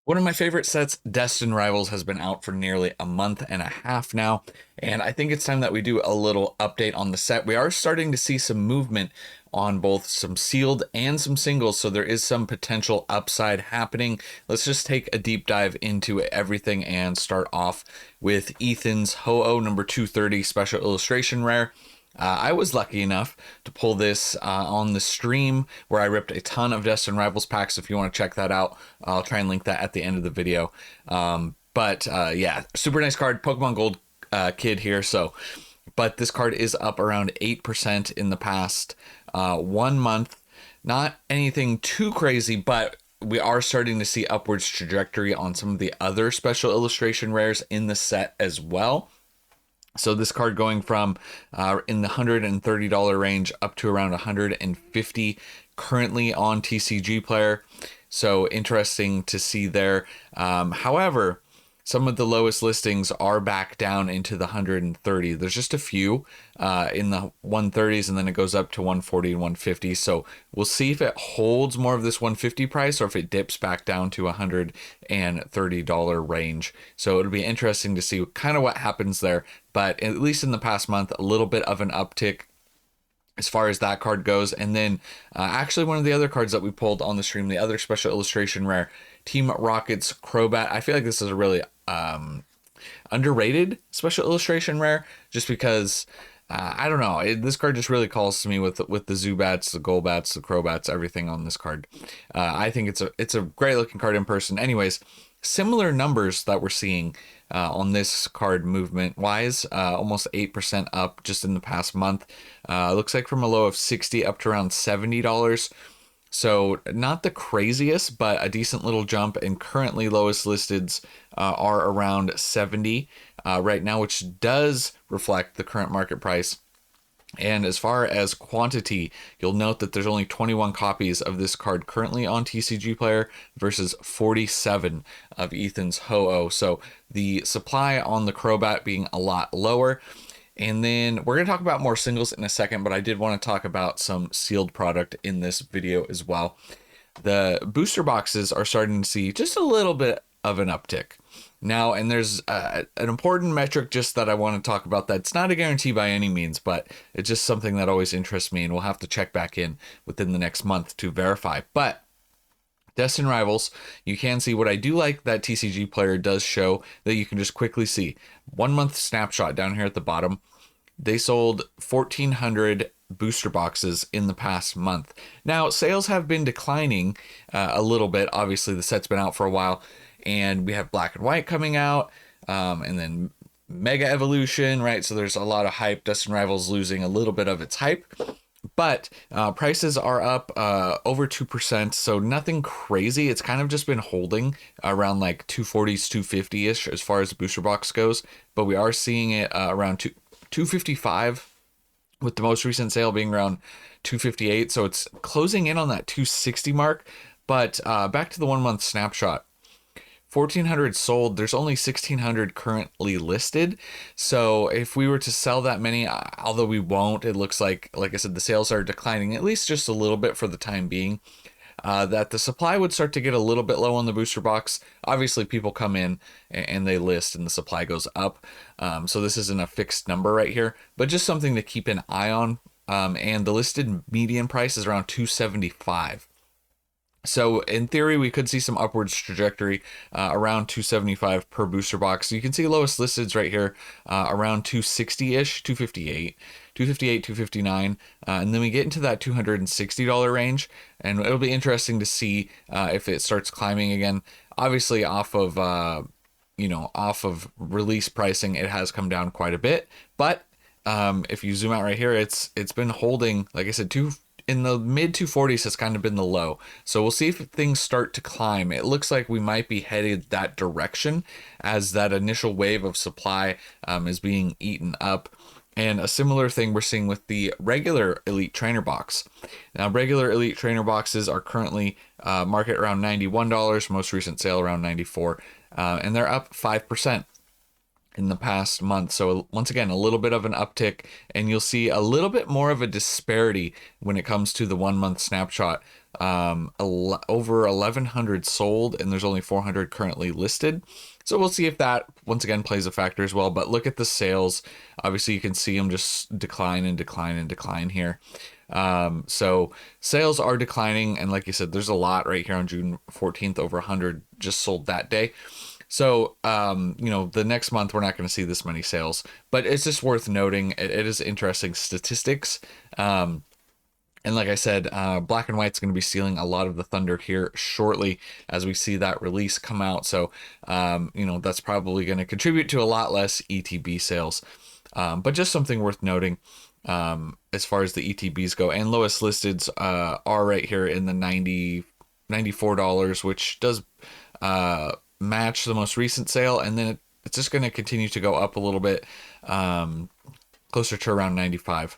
One of my favorite sets, Destined Rivals, has been out for nearly a month and a half now, and I think it's time that we do a little update on the set. We are starting to see some movement on both some sealed and some singles, so there is some potential upside happening. Let's just take a deep dive into everything and start off with Ethan's Ho-Oh number 230 special illustration rare. I was lucky enough to pull this on the stream where I ripped a ton of Destined Rivals packs. If you want to check that out, I'll try and link that at the end of the video. Yeah, super nice card, Pokemon Gold kid here. But this card is up around 8% in the past 1 month. Not anything too crazy, but we are starting to see upwards trajectory on some of the other special illustration rares in the set as well. So this card going from in the $130 range up to around $150 currently on TCG Player. So interesting to see there. However, some of the lowest listings are back down into the 130. There's just a few in the 130s, and then it goes up to 140 and 150. So we'll see if it holds more of this 150 price or if it dips back down to $130 range. So it'll be interesting to see kind of what happens there. But at least in the past month, a little bit of an uptick as far as that card goes. And then actually one of the other cards that we pulled on the stream, the other special illustration rare, Team Rocket's Crobat. I feel like this is a really underrated special illustration rare, just because I don't know, this card just really calls to me with the Zubats, the Golbats, the Crobats, everything on this card. I think it's a great looking card in person. Anyways, similar numbers that we're seeing on this card movement wise, almost 8% up just in the past month. Looks like from a low of 60 up to around $70. So not the craziest, but a decent little jump. And currently lowest listeds are around 70 right now, which does reflect the current market price. And as far as quantity, you'll note that there's only 21 copies of this card currently on TCG Player versus 47 of Ethan's Ho-Oh. So the supply on the Crobat being a lot lower. And then we're going to talk about more singles in a second, but I did want to talk about some sealed product in this video as well. The booster boxes are starting to see just a little bit of an uptick now, and there's an important metric just that I want to talk about that's not a guarantee by any means, but it's just something that always interests me, and we'll have to check back in within the next month to verify. But Destined Rivals, you can see what I do like that TCG Player does show that you can just quickly see. 1 month snapshot down here at the bottom. They sold 1,400 booster boxes in the past month. Now, sales have been declining a little bit. Obviously, the set's been out for a while, and we have Black and White coming out, and then Mega Evolution, right? So there's a lot of hype. Destined Rivals losing a little bit of its hype. But prices are up over 2%, so nothing crazy. It's kind of just been holding around like 240s, 250-ish as far as the booster box goes. But we are seeing it around 255, with the most recent sale being around 258. So it's closing in on that 260 mark. But back to the 1 month snapshot. 1,400 sold. There's only 1,600 currently listed. So if we were to sell that many, although we won't, it looks like I said, the sales are declining at least just a little bit for the time being. That the supply would start to get a little bit low on the booster box. Obviously, people come in and they list and the supply goes up. So this isn't a fixed number right here, but just something to keep an eye on. And the listed median price is around 275. So in theory, we could see some upwards trajectory around 275 per booster box. So you can see lowest listeds right here around 260-ish, 258, 259. And then we get into that $260 range. And it'll be interesting to see if it starts climbing again. Obviously, off of release pricing, it has come down quite a bit. But if you zoom out right here, it's been holding, like I said, in the mid 240s has kind of been the low. So we'll see if things start to climb. It looks like we might be headed that direction as that initial wave of supply is being eaten up. And a similar thing we're seeing with the regular Elite Trainer box. Now, regular Elite Trainer boxes are currently market around $91, most recent sale around $94, and they're up 5% in the past month. So once again, a little bit of an uptick, and you'll see a little bit more of a disparity when it comes to the 1 month snapshot. over 1,100 sold, and there's only 400 currently listed. So we'll see if that once again plays a factor as well. But look at the sales. Obviously, you can see them just decline and decline and decline here. So sales are declining, and like you said, there's a lot right here on June 14th, over 100 just sold that day. So, you know, the next month we're not going to see this many sales, but it's just worth noting. It is interesting statistics. And like I said, Black and White's going to be stealing a lot of the thunder here shortly as we see that release come out. So, you know, that's probably going to contribute to a lot less ETB sales. But just something worth noting as far as the ETBs go. And lowest listeds are right here in the $94, which does match the most recent sale. And then it's just going to continue to go up a little bit, closer to around 95.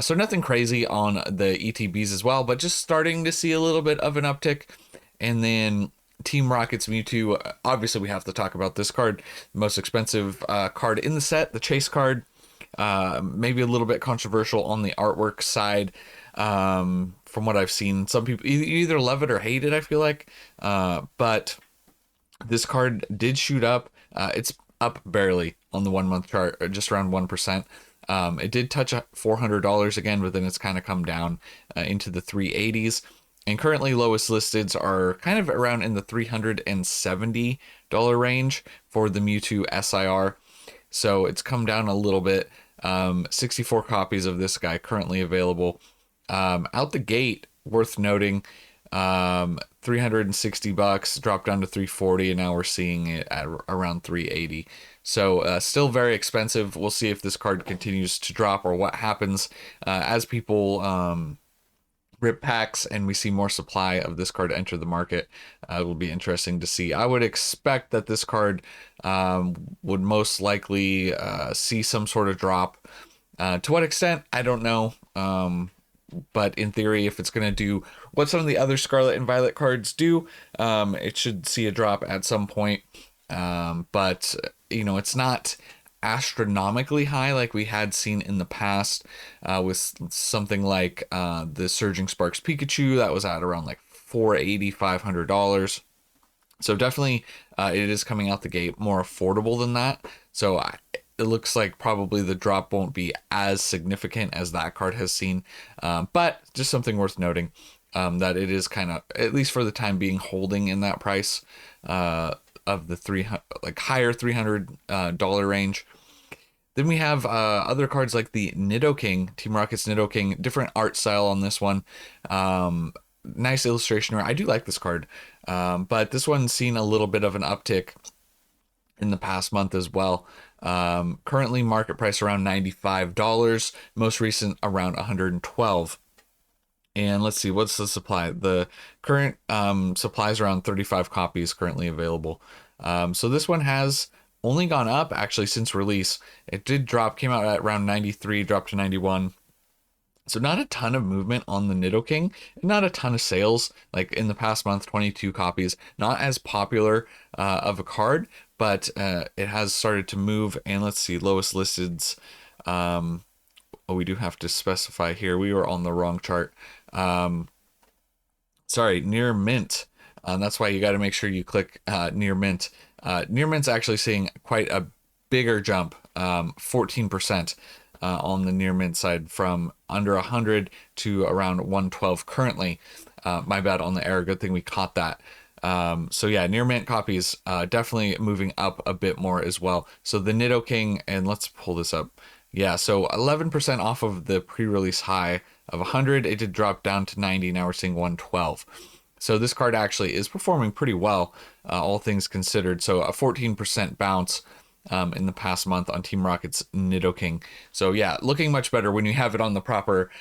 So nothing crazy on the ETBs as well, but just starting to see a little bit of an uptick. And then Team Rocket's Mewtwo, obviously we have to talk about this card, the most expensive card in the set, the chase card. Maybe a little bit controversial on the artwork side. From what I've seen, some people either love it or hate it, I feel like. But this card did shoot up. It's up barely on the 1 month chart, just around 1%. It did touch $400 again, but then it's kind of come down into the 380s. And currently lowest listeds are kind of around in the $370 range for the Mewtwo SIR. So it's come down a little bit. 64 copies of this guy currently available. Out the gate, worth noting, $360 dropped down to $340, and now we're seeing it at around $380. So still very expensive. We'll see if this card continues to drop or what happens as people rip packs and we see more supply of this card enter the market. It will be interesting to see. I would expect that this card would most likely see some sort of drop. To what extent, I don't know. But in theory, if it's going to do what some of the other Scarlet and Violet cards do, it should see a drop at some point. But, you know, it's not astronomically high like we had seen in the past with something like the Surging Sparks Pikachu that was at around like $480, $500. So definitely it is coming out the gate more affordable than that. So it looks like probably the drop won't be as significant as that card has seen. But just something worth noting that it is kind of, at least for the time being, holding in that price of the higher $300 range. Then we have other cards like the Nitto King, Team Rocket's Nitto King, different art style on this one. Nice illustration. I do like this card, but this one's seen a little bit of an uptick in the past month as well. Currently market price around $95, most recent around $112. And let's see, what's the supply? The current supply is around 35 copies currently available. So this one has only gone up actually since release. It did drop, came out at around 93, dropped to 91. So not a ton of movement on the Nitto King, not a ton of sales. Like in the past month, 22 copies, not as popular of a card, but it has started to move. And let's see, lowest listeds. Oh, we do have to specify here. We were on the wrong chart. Sorry, near mint. That's why you got to make sure you click near mint. Near mint's actually seeing quite a bigger jump, 14% on the near mint side, from under 100 to around 112 currently. My bad on the error. Good thing we caught that. So yeah, near mint copies definitely moving up a bit more as well. So the Nitto King, and let's pull this up. Yeah, so 11% off of the pre-release high of 100. It did drop down to 90. Now we're seeing 112. So this card actually is performing pretty well, all things considered. So a 14% bounce in the past month on Team Rocket's Nitto King. So yeah, looking much better when you have it on the proper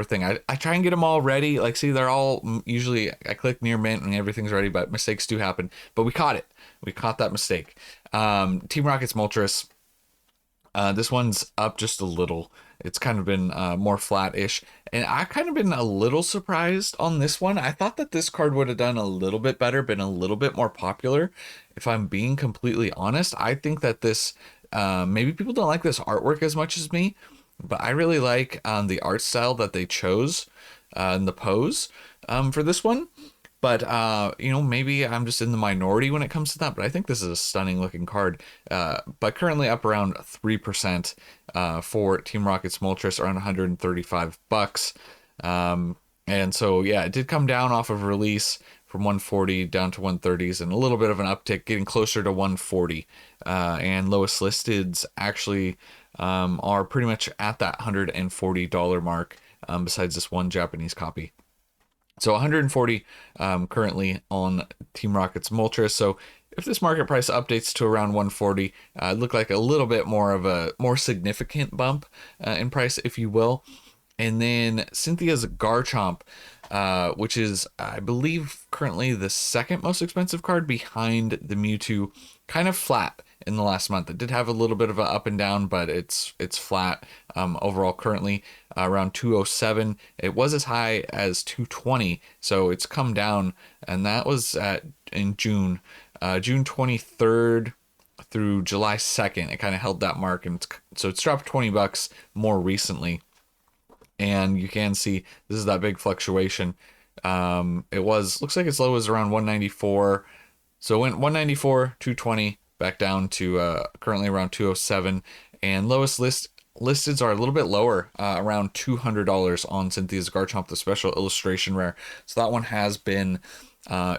thing. I try and get them all ready. Like, see, they're all usually, I click near mint and everything's ready, but mistakes do happen. But we caught it. We caught that mistake. Team Rocket's Moltres. This one's up just a little. It's kind of been more flat-ish. And I've kind of been a little surprised on this one. I thought that this card would have done a little bit better, been a little bit more popular. If I'm being completely honest, I think that this, maybe people don't like this artwork as much as me, but I really like the art style that they chose. in the pose for this one. But, you know, maybe I'm just in the minority when it comes to that. But I think this is a stunning looking card. But currently up around 3% for Team Rocket's Moltres, around $135. And so, yeah, it did come down off of release from 140 down to 130s, and a little bit of an uptick, getting closer to 140. And lowest listeds actually are pretty much at that $140 mark, besides this one Japanese copy. So 140 currently on Team Rocket's Moltres. So if this market price updates to around 140, it look like a little bit more of a more significant bump in price, if you will. And then Cynthia's Garchomp, which is, I believe, currently the second most expensive card behind the Mewtwo, kind of flat in the last month. It did have a little bit of an up and down, but it's flat overall currently around 207. It was as high as 220, so it's come down, and that was in June 23rd through July 2nd. It kind of held that mark, and so it's dropped $20 more recently. And you can see this is that big fluctuation. It looks like its low was around 194. So it went 194, 220, back down to currently around 207. And lowest listeds are a little bit lower, around $200 on Cynthia's Garchomp, the special illustration rare. So that one has been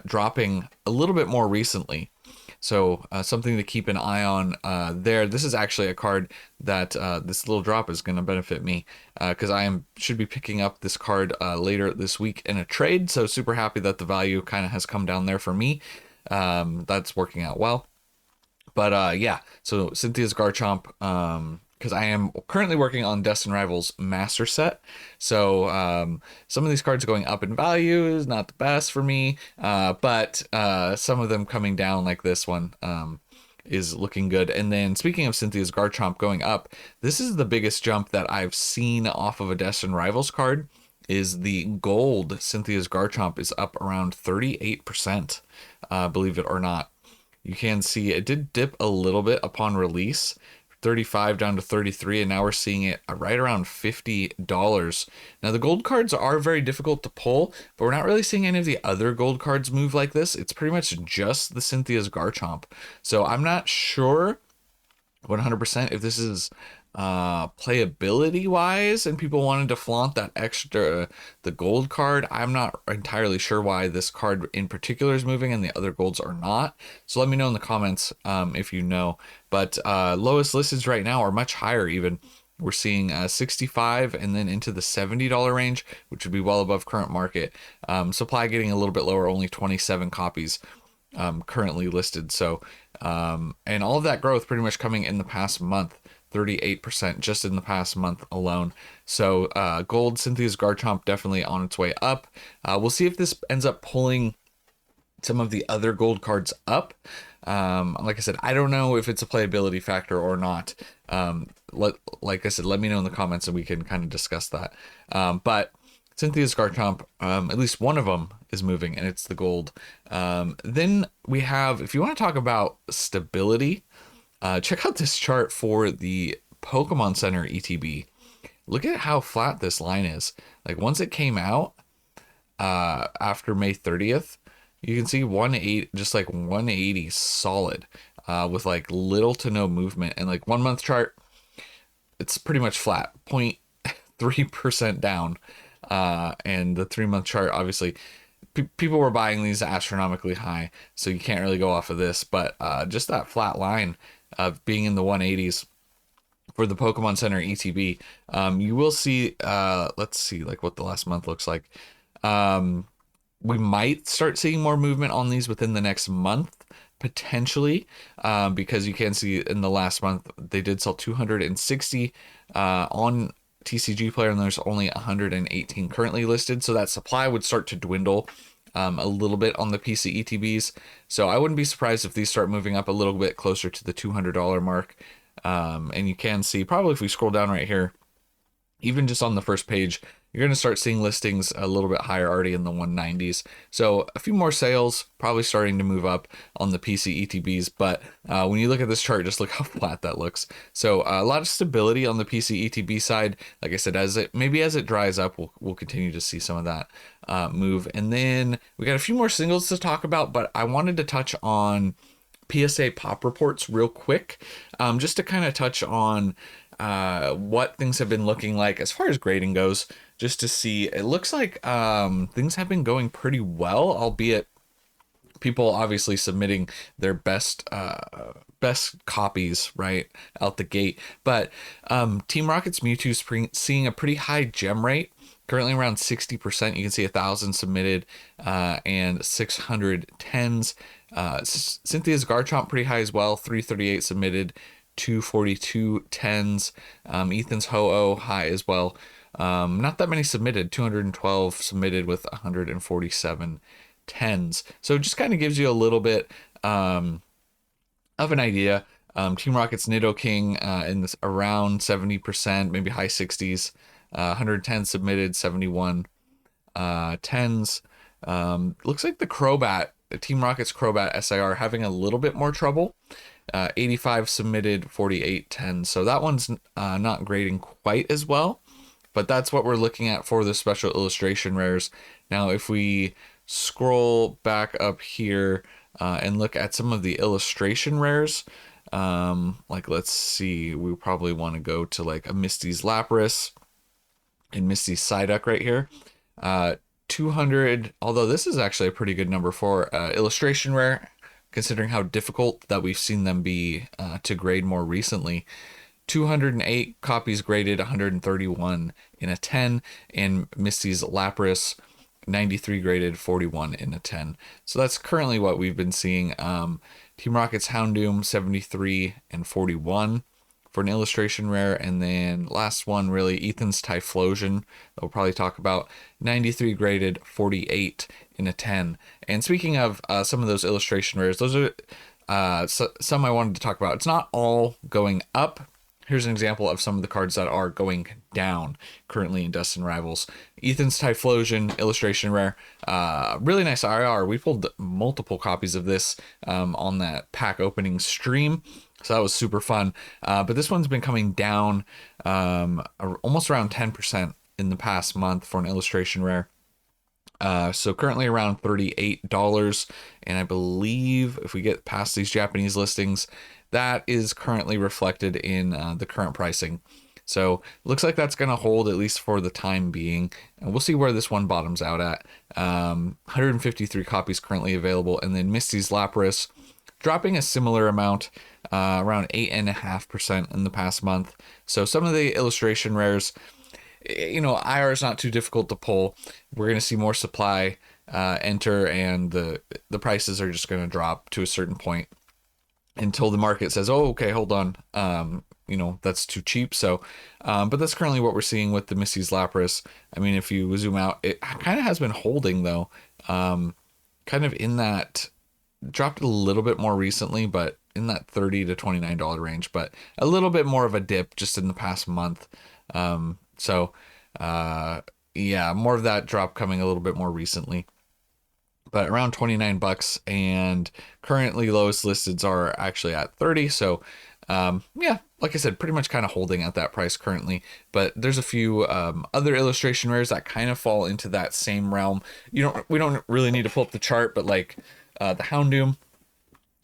dropping a little bit more recently. So something to keep an eye on there. This is actually a card that this little drop is going to benefit me, because should be picking up this card later this week in a trade. So super happy that the value kind of has come down there for me. That's working out well. But yeah, so Cynthia's Garchomp, because I am currently working on Destined Rivals Master Set. So some of these cards going up in value is not the best for me, but some of them coming down, like this one, is looking good. And then speaking of Cynthia's Garchomp going up, this is the biggest jump that I've seen off of a Destined Rivals card. Is the gold Cynthia's Garchomp is up around 38%, believe it or not. You can see it did dip a little bit upon release, 35 down to 33, and now we're seeing it right around $50. Now the gold cards are very difficult to pull, but we're not really seeing any of the other gold cards move like this. It's pretty much just the Cynthia's Garchomp. So I'm not sure 100% if this is playability wise and people wanted to flaunt that extra, the gold card. I'm not entirely sure why this card in particular is moving and the other golds are not. So let me know in the comments if you know. But lowest listeds right now are much higher even. We're seeing 65 and then into the $70 range, which would be well above current market. Supply getting a little bit lower, only 27 copies currently listed. So and all of that growth pretty much coming in the past month. 38% just in the past month alone. So gold Cynthia's Garchomp definitely on its way up. We'll see if this ends up pulling some of the other gold cards up. Like I said, I don't know if it's a playability factor or not. Like I said, let me know in the comments and we can kind of discuss that. But Cynthia's Garchomp, at least one of them is moving, and it's the gold. Then we have, if you want to talk about stability, check out this chart for the Pokemon Center ETB. Look at how flat this line is. Like once it came out after May 30th, you can see 180, just like 180 solid, with like little to no movement. And like 1 month chart, it's pretty much flat, 0.3% down. And the 3 month chart, obviously, people were buying these astronomically high, so you can't really go off of this. But just that flat line of being in the 180s for the Pokemon Center ETB, you will see, let's see like what the last month looks like. We might start seeing more movement on these within the next month, potentially, because you can see in the last month they did sell 260 on TCG Player, and there's only 118 currently listed, so that supply would start to dwindle a little bit on the PC ETBs. So I wouldn't be surprised if these start moving up a little bit closer to the $200 mark. And you can see, probably if we scroll down right here, even just on the first page, you're going to start seeing listings a little bit higher, already in the 190s. So a few more sales, probably starting to move up on the PC ETBs. But when you look at this chart, just look how flat that looks. So a lot of stability on the PC ETB side. Like I said, as it dries up, we'll continue to see some of that move. And then we got a few more singles to talk about, but I wanted to touch on PSA Pop Reports real quick, just to kind of touch on what things have been looking like as far as grading goes, just to see. It looks like things have been going pretty well, albeit people obviously submitting their best copies right out the gate. But Team Rocket's Mewtwo seeing a pretty high gem rate, currently around 60%. You can see 1,000 submitted and 600 tens. Cynthia's Garchomp pretty high as well, 338 submitted, 242 tens. Ethan's Ho-Oh high as well. Not that many submitted, 212 submitted with 147 tens. So it just kind of gives you a little bit of an idea. Team Rocket's Nitto King in this around 70%, maybe high 60s. 110 submitted, 71 tens. Looks like the Crobat, Team Rocket's Crobat SIR, having a little bit more trouble. 85 submitted, 48 tens. So that one's not grading quite as well, but that's what we're looking at for the special illustration rares. Now, if we scroll back up here and look at some of the illustration rares, like let's see, we probably want to go to like a Mistys Lapras and Mistys Psyduck right here. 200, although this is actually a pretty good number for illustration rare, considering how difficult that we've seen them be to grade more recently. 208 copies graded, 131 in a 10, and Mistys Lapras 93 graded, 41 in a 10. So that's currently what we've been seeing. Team Rocket's Houndoom 73 and 41 for an illustration rare. And then last one, really, Ethan's Typhlosion, that we'll probably talk about, 93 graded, 48 in a 10. And speaking of some of those illustration rares, those are some I wanted to talk about. It's not all going up. Here's an example of some of the cards that are going down currently in Destined Rivals. Ethan's Typhlosion illustration rare, really nice IR. We pulled multiple copies of this on that pack opening stream, so that was super fun. But this one's been coming down almost around 10% in the past month for an illustration rare. So currently around $38, and I believe if we get past these Japanese listings, that is currently reflected in the current pricing. So looks like that's going to hold at least for the time being, and we'll see where this one bottoms out at. 153 copies currently available, and then Mistys Lapras dropping a similar amount, around 8.5% in the past month. So some of the illustration rares, you know, IR is not too difficult to pull. We're going to see more supply enter, and the prices are just going to drop to a certain point until the market says, oh, okay, hold on, you know, that's too cheap. So but that's currently what we're seeing with the Mistys Lapras. I mean, if you zoom out, it kind of has been holding though, kind of in that, dropped a little bit more recently, but in that $30 to $29 range, but a little bit more of a dip just in the past month. So yeah, more of that drop coming a little bit more recently, but around $29, and currently lowest listeds are actually at 30. So yeah, like I said, pretty much kind of holding at that price currently. But there's a few other illustration rares that kind of fall into that same realm. We don't really need to pull up the chart, but like the Houndoom,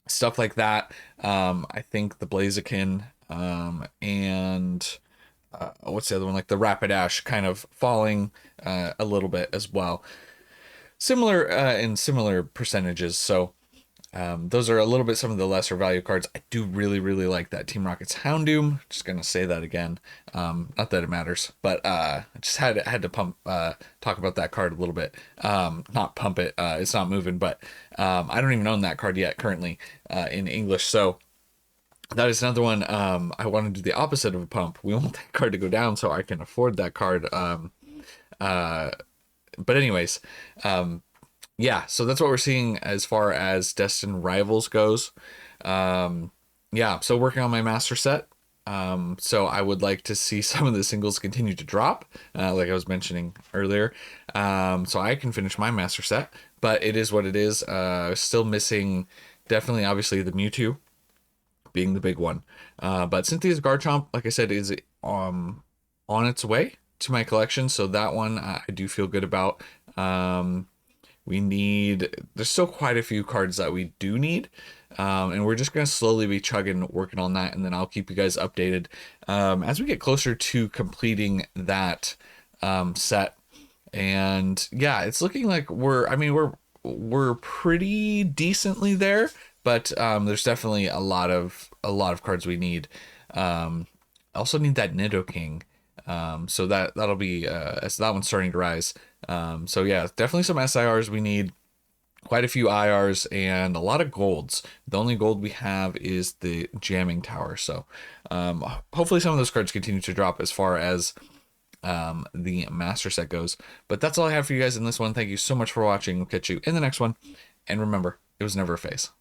stuff like that. I think the Blaziken and what's the other one, like the Rapidash, kind of falling a little bit as well, similar in similar percentages. So those are a little bit some of the lesser value cards. I do really like that Team Rocket's Houndoom. Just gonna say that again, not that it matters, but I just had to talk about that card a little bit. Not pump it, it's not moving, but I don't even own that card yet currently in English. So that is another one. I want to do the opposite of a pump. We want that card to go down so I can afford that card. But anyways, yeah, so that's what we're seeing as far as Destined Rivals goes. Yeah, so working on my master set. So I would like to see some of the singles continue to drop, like I was mentioning earlier, so I can finish my master set. But it is what it is. Still missing, definitely, obviously, the Mewtwo being the big one. But Cynthia's Garchomp, like I said, is on its way to my collection, so that one I do feel good about. There's still quite a few cards that we do need. And we're just going to slowly be working on that. And then I'll keep you guys updated as we get closer to completing that set. And yeah, it's looking like we're pretty decently there, but there's definitely a lot of cards we need. I also need that Nitto King. So that'll be as that one's starting to rise. So yeah, definitely some SIRs we need, quite a few IRs, and a lot of golds. The only gold we have is the jamming tower. So hopefully some of those cards continue to drop as far as the master set goes. But that's all I have for you guys in this one. Thank you so much for watching. We'll catch you in the next one. And remember, it was never a phase.